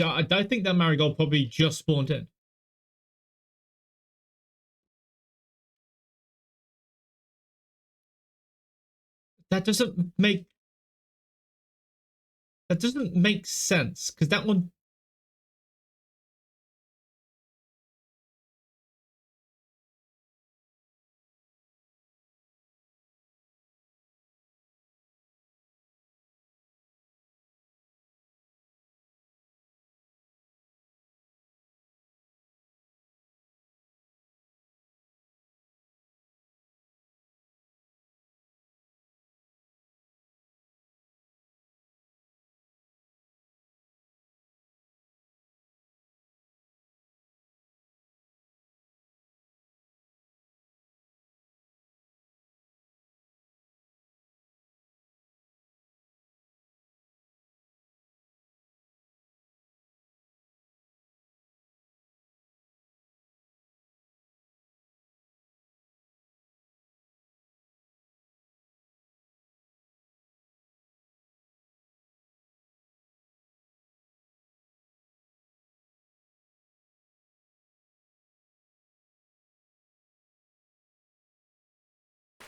So I think that marigold probably just spawned in. That doesn't make sense because that one.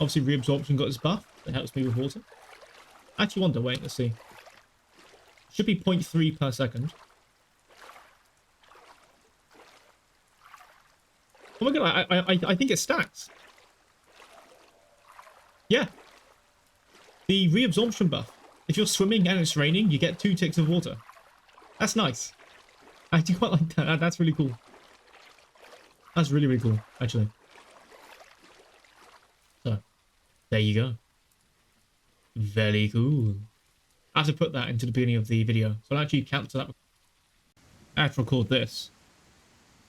Obviously, reabsorption got its buff. That helps me with water. I actually wonder, wait, let's see. Should be 0.3 per second. Oh my god, I think it stacks. Yeah. The reabsorption buff. If you're swimming and it's raining, you get 2 ticks of water. That's nice. I do quite like that. That's really cool. That's really, really cool, actually. So, there you go. Very cool. I have to put that into the beginning of the video. So I'll actually cancel that. I have to record this.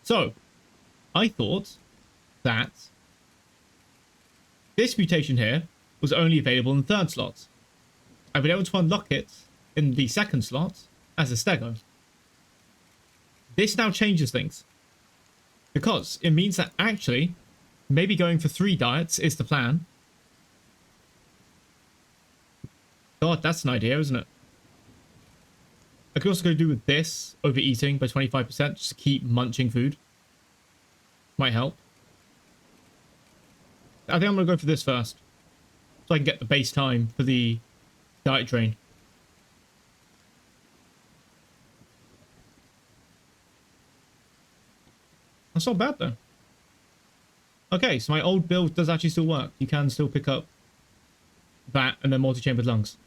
So, I thought that this mutation here was only available in the 3rd slot. I've been able to unlock it in the 2nd slot as a stego. This now changes things. Because it means that actually, maybe going for 3 diets is the plan. God, that's an idea, isn't it? I could also go do with this, overeating by 25%, just to keep munching food. Might help. I think I'm going to go for this first. So I can get the base time for the diet drain. That's not bad, though. Okay, so my old build does actually still work. You can still pick up that and then multi-chambered lungs.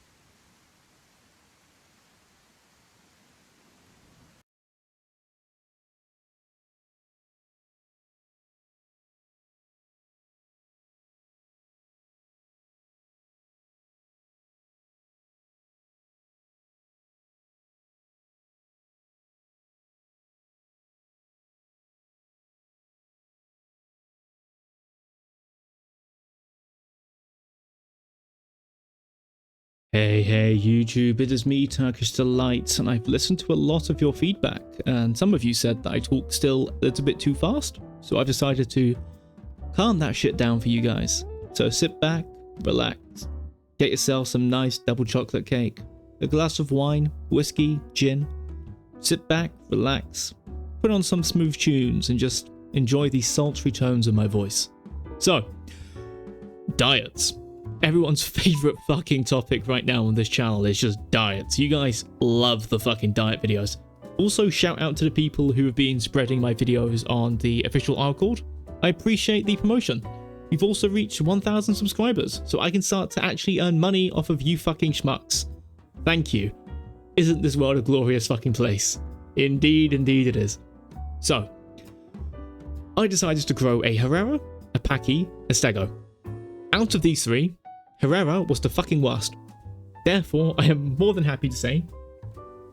Hey YouTube, it is me, Turkish Delight, and I've listened to a lot of your feedback, and some of you said that I talk still a little bit too fast, so I've decided to calm that shit down for you guys. So sit back, relax, get yourself some nice double chocolate cake, a glass of wine, whiskey, gin, sit back, relax, put on some smooth tunes, and just enjoy the sultry tones of my voice. So, diets. Everyone's favorite fucking topic right now on this channel is just diets. You guys love the fucking diet videos. Also, shout out to the people who have been spreading my videos on the official Discord. I appreciate the promotion. We've also reached 1,000 subscribers, so I can start to actually earn money off of you fucking schmucks. Thank you. Isn't this world a glorious fucking place? Indeed, indeed it is. So, I decided to grow a Herrera, a Paki, a Stego. Out of these 3, Herrera was the fucking worst. Therefore, I am more than happy to say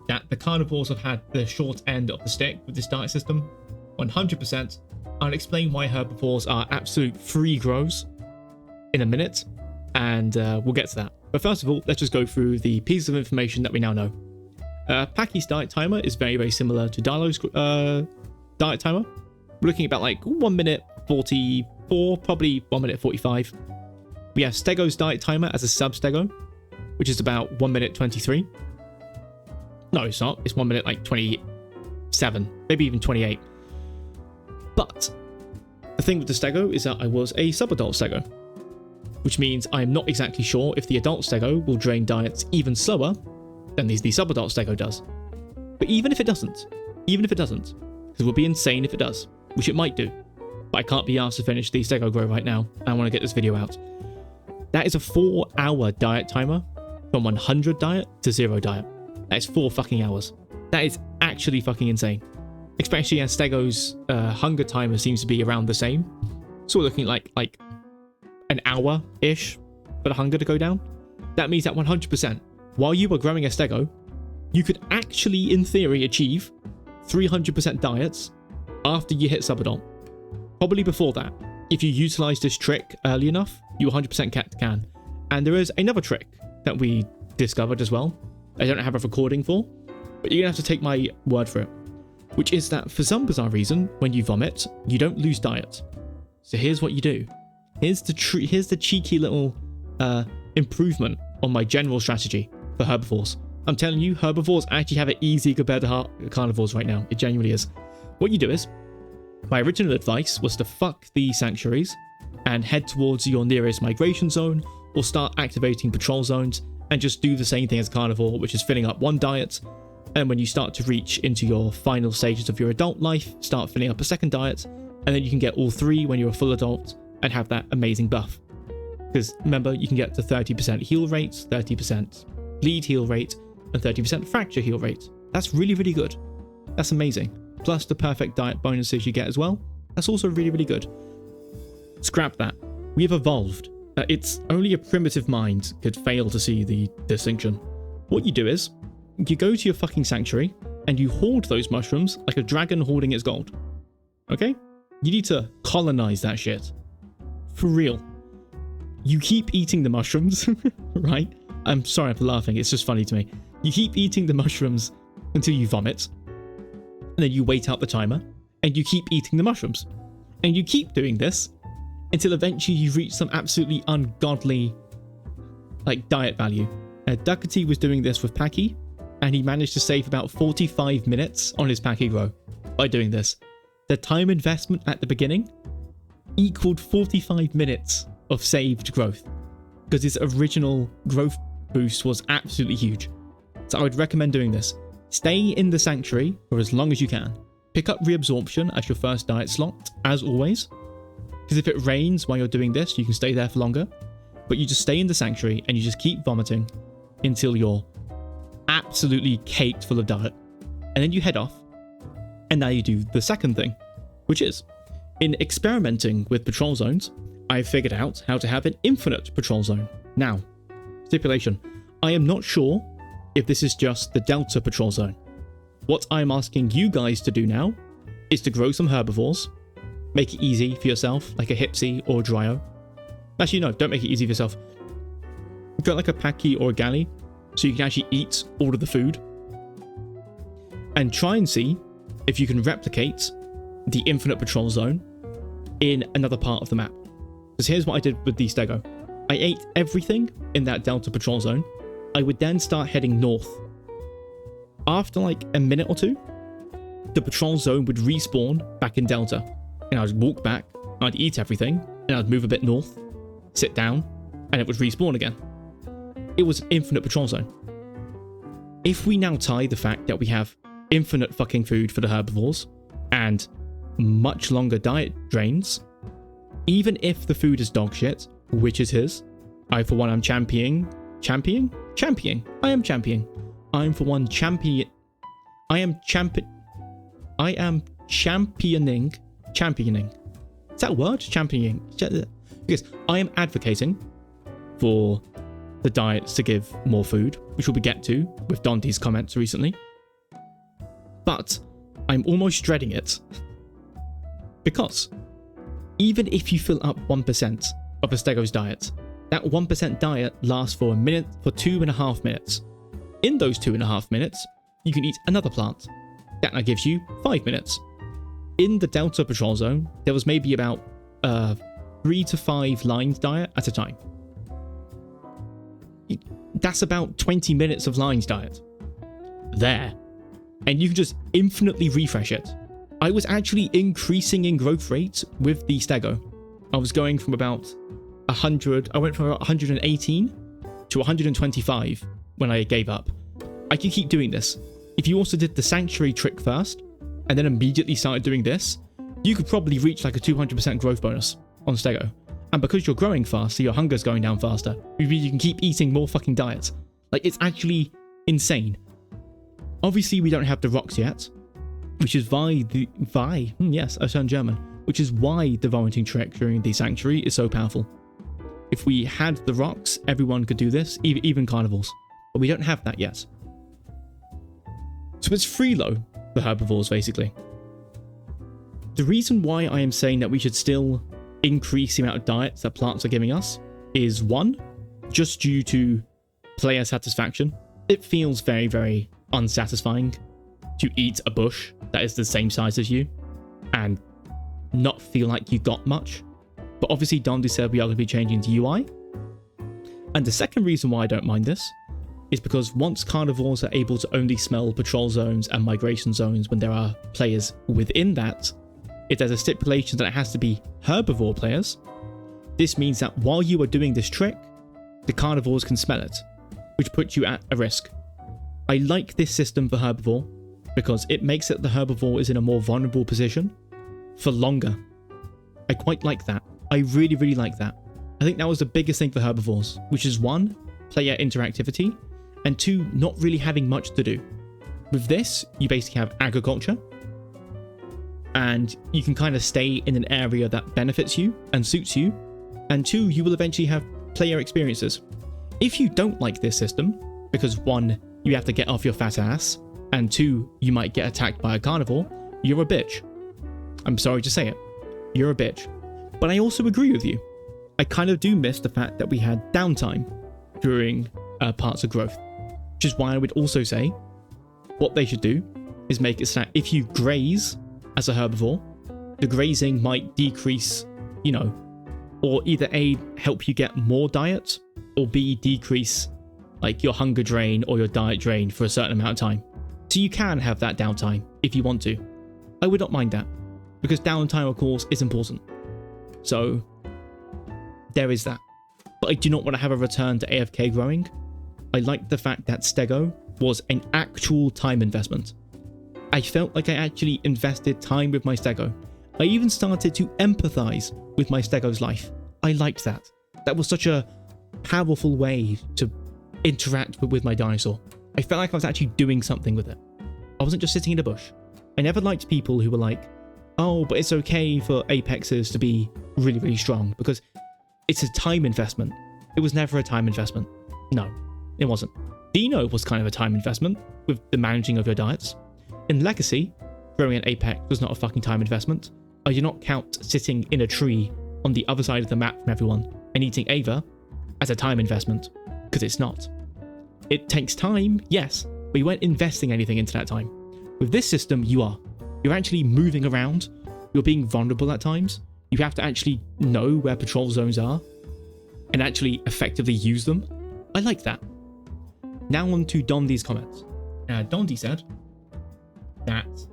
that the carnivores have had the short end of the stick with this diet system, 100%. I'll explain why herbivores are absolute free grows in a minute, and we'll get to that. But first of all, let's just go through the pieces of information that we now know. Paki's diet timer is very, very similar to Dilo's diet timer. We're looking at about like 1 minute 44, probably 1 minute 45. We have Stego's diet timer as a sub-Stego, which is about 1 minute 23. No, it's not. It's 1 minute like 20, 27, maybe even 28. But the thing with the stego is that I was a subadult stego, which means I'm not exactly sure if the adult stego will drain diets even slower than the subadult stego does. But even if it doesn't, because it would be insane if it does, which it might do, but I can't be asked to finish the stego grow right now. I want to get this video out. That is a 4-hour diet timer from 100 diet to 0 diet. That is 4 fucking hours. That is actually fucking insane. Especially as stego's hunger timer seems to be around the same. So we're looking like an hour-ish for the hunger to go down. That means that 100%, while you were growing a stego, you could actually, in theory, achieve 300% diets after you hit subadult. Probably before that. If you utilize this trick early enough, you 100% can. And there is another trick that we discovered as well. I don't have a recording for, but you're gonna have to take my word for it. Which is that for some bizarre reason, when you vomit, you don't lose diet. So here's what you do. Here's the cheeky little improvement on my general strategy for herbivores. I'm telling you, herbivores actually have it easy compared to carnivores right now. It genuinely is. What you do is, my original advice was to fuck the sanctuaries and head towards your nearest migration zone or start activating patrol zones and just do the same thing as carnivore, which is filling up one diet. And when you start to reach into your final stages of your adult life, start filling up a second diet, and then you can get all 3 when you're a full adult and have that amazing buff. Because remember, you can get to 30% heal rate, 30% bleed heal rate, and 30% fracture heal rate. That's really, really good. That's amazing. Plus the perfect diet bonuses you get as well. That's also really, really good. Scrap that. We have evolved. It's only a primitive mind could fail to see the distinction. What you do is, you go to your fucking sanctuary and you hoard those mushrooms like a dragon hoarding its gold. Okay? You need to colonize that shit. For real. You keep eating the mushrooms, right? I'm sorry for laughing, it's just funny to me. You keep eating the mushrooms until you vomit. And then you wait out the timer and you keep eating the mushrooms. And you keep doing this until eventually you reach some absolutely ungodly diet value. Duckety was doing this with Packy, and he managed to save about 45 minutes on his Packy grow by doing this. The time investment at the beginning equaled 45 minutes of saved growth because his original growth boost was absolutely huge. So I would recommend doing this. Stay in the sanctuary for as long as you can. Pick up reabsorption as your first diet slot, as always. Because if it rains while you're doing this, you can stay there for longer. But you just stay in the sanctuary and you just keep vomiting until you're absolutely caked full of diet. And then you head off. And now you do the second thing, which is, in experimenting with patrol zones, I've figured out how to have an infinite patrol zone. Now, stipulation, I am not sure if this is just the Delta patrol zone. What I'm asking you guys to do now is to grow some herbivores, make it easy for yourself, like a Hipsy or a Dryo. Actually, no, don't make it easy for yourself. Go like a Packy or a Galley, so you can actually eat all of the food. And try and see if you can replicate the infinite patrol zone in another part of the map. Because here's what I did with the Stego. I ate everything in that Delta patrol zone. I would then start heading north. After like a minute or two, the patrol zone would respawn back in Delta. And I'd walk back, I'd eat everything, and I'd move a bit north, sit down, and it would respawn again. It was infinite patrol zone. If we now tie the fact that we have infinite fucking food for the herbivores, and much longer diet drains, even if the food is dog shit, which is his, I for one am championing. I am championing. Is that a word? Championing. Because I am advocating for the diets to give more food, which we'll get to with Dante's comments recently. But I'm almost dreading it. Because even if you fill up 1% of a Stego's diet, that 1% diet lasts for 2.5 minutes. In those 2.5 minutes, you can eat another plant. That now gives you 5 minutes. In the Delta Patrol Zone, there was maybe about 3 to 5 lines diet at a time. That's about 20 minutes of lines diet. There. and you can just infinitely refresh it. I was actually increasing in growth rate with the stego. I was going from about 100, I went from about 118 to 125 when I gave up. I could keep doing this. If you also did the sanctuary trick first, and then immediately started doing this, you could probably reach like a 200% growth bonus on stego. And because you're growing faster, your hunger's going down faster. You can keep eating more fucking diets. Like, it's actually insane. Obviously, we don't have the rocks yet, which is yes, I turned German, which is why the vomiting trick during the sanctuary is so powerful. If we had the rocks, everyone could do this, even carnivores, but we don't have that yet. So it's freeload for herbivores, basically. The reason why I am saying that we should still increase the amount of diets that plants are giving us is, one, just due to player satisfaction. It feels very, very unsatisfying to eat a bush that is the same size as you and not feel like you got much. But obviously Dondi said we are going to be changing the UI. And the second reason why I don't mind this is because once carnivores are able to only smell patrol zones and migration zones when there are players within that, if there's a stipulation that it has to be herbivore players, this means that while you are doing this trick, the carnivores can smell it, which puts you at a risk. I like this system for herbivore because it makes it the herbivore is in a more vulnerable position for longer. I quite like that. I really, really like that. I think that was the biggest thing for herbivores, which is, one, player interactivity, and two, not really having much to do. With this, you basically have agriculture, and you can kind of stay in an area that benefits you and suits you, and two, you will eventually have player experiences. If you don't like this system, because one, you have to get off your fat ass, and two, you might get attacked by a carnivore, you're a bitch. I'm sorry to say it. You're a bitch. But I also agree with you. I kind of do miss the fact that we had downtime during parts of growth, which is why I would also say what they should do is make it so that if you graze as a herbivore, the grazing might decrease, or either A, help you get more diet, or B, decrease like your hunger drain or your diet drain for a certain amount of time. So you can have that downtime if you want to. I would not mind that, because downtime, of course, is important. So there is that. But I do not want to have a return to AFK growing. I like the fact that stego was an actual time investment. I felt like I actually invested time with my stego. I even started to empathize with my stego's life. I liked that. That was such a powerful way to interact with my dinosaur. I felt like I was actually doing something with it. I wasn't just sitting in a bush. I never liked people who were like, oh, but it's okay for apexes to be really, really strong because it's a time investment. It was never a time investment. No, it wasn't. Dino was kind of a time investment with the managing of your diets. In Legacy, growing an apex was not a fucking time investment. I do not count sitting in a tree on the other side of the map from everyone and eating Ava as a time investment, because it's not. It takes time, yes, but you weren't investing anything into that time. With this system, you are. You're actually moving around. You're being vulnerable at times. You have to actually know where patrol zones are and actually effectively use them. I like that. Now on to Dondi's comments. Dondi said that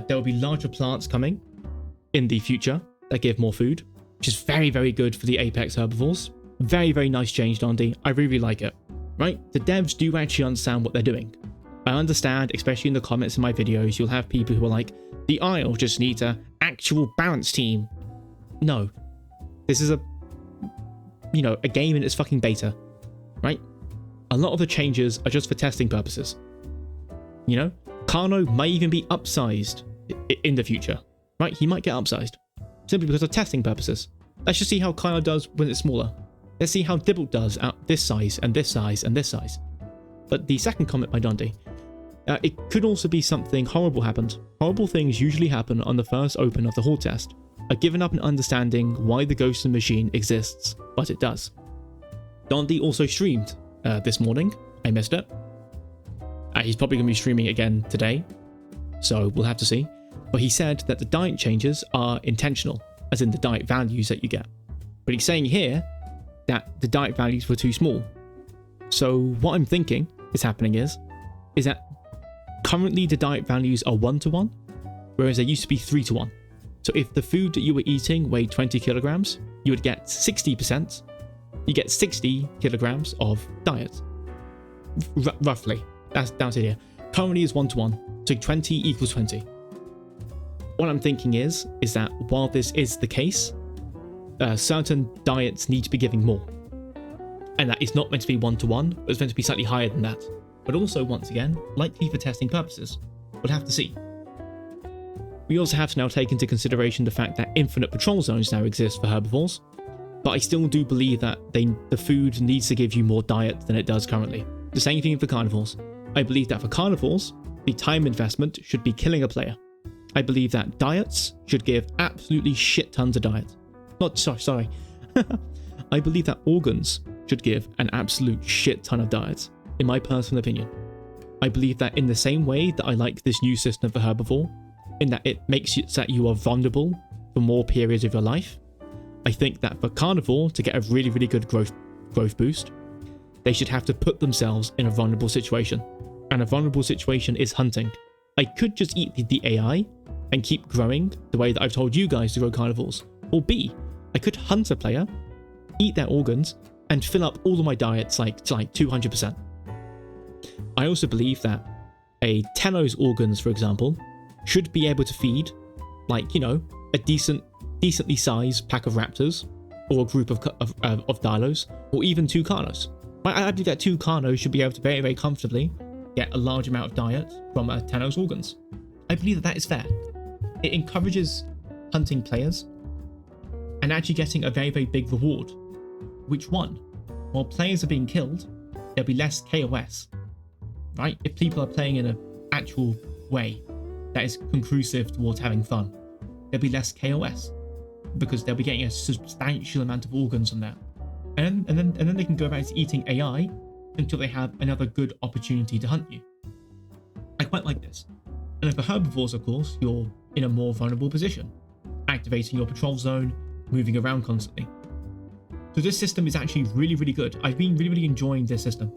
there will be larger plants coming in the future that give more food, which is very, very good for the apex herbivores. Very, very nice change, Dondi. I really, really like it. Right? The devs do actually understand what they're doing. I understand, especially in the comments in my videos, you'll have people who are like, the Isle just needs an actual balance team. No. This is a game in its fucking beta. Right? A lot of the changes are just for testing purposes. Carno may even be upsized in the future. Right? He might get upsized. Simply because of testing purposes. Let's just see how Carno does when it's smaller. Let's see how Dibble does at this size and this size and this size. But the second comment by Dondi, it could also be something horrible happened. Horrible things usually happen on the first open of the horde test. I've given up in understanding why the ghost in the machine exists, but it does. Dondi also streamed this morning. I missed it. He's probably going to be streaming again today, so we'll have to see. But he said that the diet changes are intentional, as in the diet values that you get. But he's saying here that the diet values were too small. So what I'm thinking is happening is that Currently, the diet values are 1-to-1, whereas they used to be 3-to-1. So if the food that you were eating weighed 20 kilograms, you would get 60%. You get 60 kilograms of diet. Roughly. That's down to here. Currently is 1-to-1. So 20 equals 20. What I'm thinking is that while this is the case, certain diets need to be giving more. And that it's not meant to be 1-to-1, but it's meant to be slightly higher than that. But also, once again, likely for testing purposes. We'll have to see. We also have to now take into consideration the fact that infinite patrol zones now exist for herbivores, but I still do believe that the food needs to give you more diet than it does currently. The same thing for carnivores. I believe that for carnivores, the time investment should be killing a player. I believe that diets should give absolutely shit tons of diet. Sorry. I believe that organs should give an absolute shit ton of diet, in my personal opinion. I believe that in the same way that I like this new system for herbivore, in that it makes it so that you are vulnerable for more periods of your life, I think that for carnivore to get a really, really good growth boost, they should have to put themselves in a vulnerable situation. And a vulnerable situation is hunting. I could just eat the AI and keep growing the way that I've told you guys to grow carnivores. Or B, I could hunt a player, eat their organs, and fill up all of my diets to 200%. I also believe that a Tenos organs, for example, should be able to feed, a decently sized pack of raptors, or a group of dilos, or even 2 carnos. I believe that 2 carnos should be able to very, very comfortably get a large amount of diet from a Tenos organs. I believe that is fair. It encourages hunting players and actually getting a very, very big reward. Which one? While players are being killed, there'll be less KOS, right? If people are playing in an actual way that is conclusive towards having fun, there'll be less KOS because they'll be getting a substantial amount of organs from that. And then they can go about eating AI until they have another good opportunity to hunt you. I quite like this. And for herbivores, of course, you're in a more vulnerable position, activating your patrol zone, moving around constantly. So this system is actually really, really good. I've been really, really enjoying this system.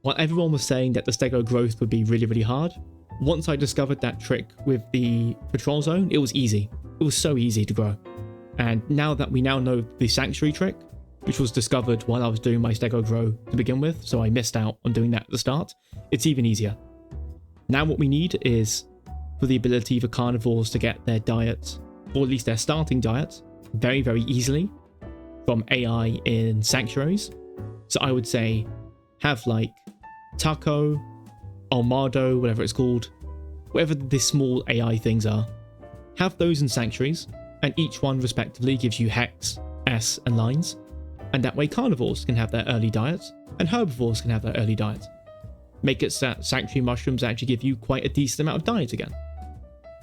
While everyone was saying that the stego growth would be really, really hard, once I discovered that trick with the patrol zone, it was easy. It was so easy to grow. And now that we now know the sanctuary trick, which was discovered while I was doing my stego grow to begin with, so I missed out on doing that at the start, it's even easier. Now what we need is for the ability for carnivores to get their diet, or at least their starting diet, very, very easily from AI in sanctuaries. So I would say have Taco, Almado, whatever it's called, whatever the small AI things are, have those in sanctuaries, and each one respectively gives you Hex, S, and Lines, and that way carnivores can have their early diet, and herbivores can have their early diet. Make it so that sanctuary mushrooms actually give you quite a decent amount of diet again.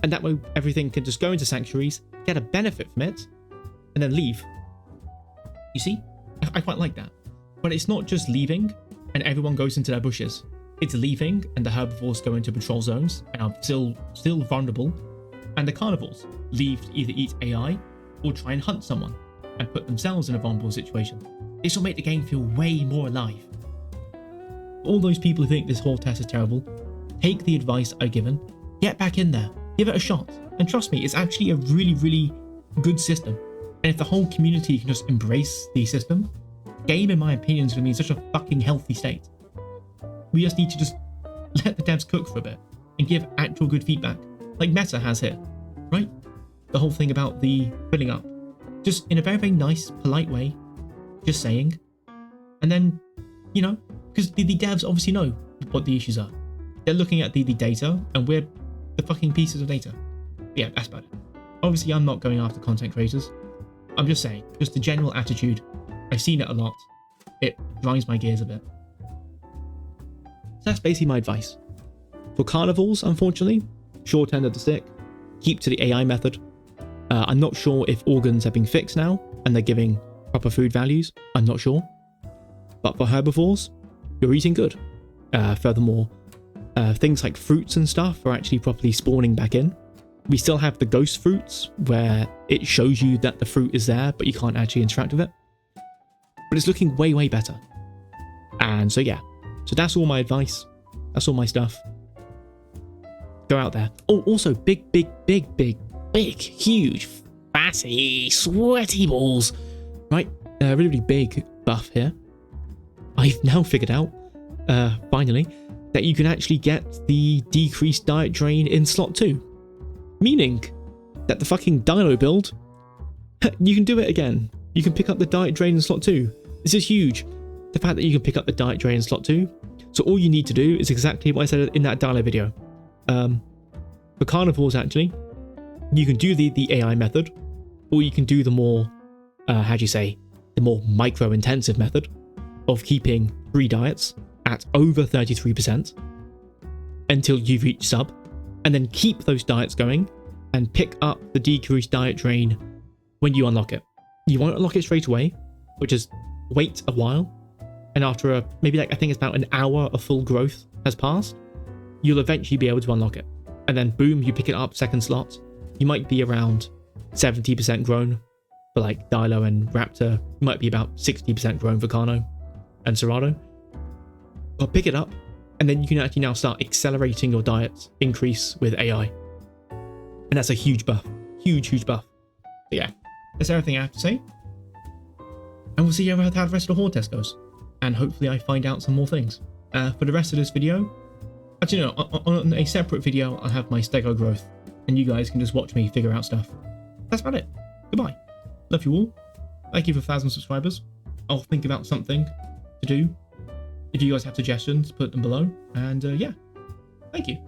And that way everything can just go into sanctuaries, get a benefit from it, and then leave. You see? I quite like that. But it's not just leaving and everyone goes into their bushes. It's leaving and the herbivores go into patrol zones and are still vulnerable, and the carnivores leave to either eat AI or try and hunt someone and put themselves in a vulnerable situation. This will make the game feel way more alive. All those people who think this whole test is terrible, take the advice I've given, get back in there, give it a shot, and trust me, it's actually a really, really good system. And if the whole community can just embrace the system, game, in my opinion, is going to be in such a fucking healthy state. We just need to just let the devs cook for a bit and give actual good feedback, like Meta has here, right? The whole thing about the filling up, just in a very, very nice, polite way, just saying, and then, because the devs obviously know what the issues are. They're looking at the data, and we're the fucking pieces of data. Yeah, that's about it. Obviously, I'm not going after content creators. I'm just saying, just the general attitude. I've seen it a lot. It grinds my gears a bit. So that's basically my advice. For carnivores, unfortunately, short end of the stick, keep to the AI method. I'm not sure if organs have been fixed now and they're giving proper food values. I'm not sure. But for herbivores, you're eating good. Furthermore, things like fruits and stuff are actually properly spawning back in. We still have the ghost fruits where it shows you that the fruit is there, but you can't actually interact with it. But it's looking way, way better. And so yeah, so that's all my advice. That's all my stuff. Go out there. Oh, also big, huge, fatty, sweaty balls. Right, really, really big buff here. I've now figured out, finally, that you can actually get the decreased diet drain in slot 2. Meaning that the fucking Dino build, you can do it again. You can pick up the diet drain in slot 2. This is huge. The fact that you can pick up the diet drain in slot 2. So all you need to do is exactly what I said in that Dino video. For carnivores, actually, you can do the AI method, or you can do the more, the more micro-intensive method of keeping 3 diets at over 33% until you've reached sub, and then keep those diets going and pick up the decreased diet drain when you unlock it. You won't unlock it straight away, which is wait a while, and after I think it's about an hour of full growth has passed, you'll eventually be able to unlock it. And then boom, you pick it up second slot. You might be around 70% grown for like Dilo and Raptor. You might be about 60% grown for Carno and Cerrado. But pick it up, and then you can actually now start accelerating your diet increase with AI. And that's a huge buff. Huge buff. So yeah, that's everything I have to say. And we'll see how the rest of the horde test goes. And hopefully I find out some more things. For the rest of this video, actually no, on a separate video, I'll have my stego growth. And you guys can just watch me figure out stuff. That's about it. Goodbye. Love you all. Thank you for 1,000 subscribers. I'll think about something to do. If you guys have suggestions, put them below. And yeah, thank you.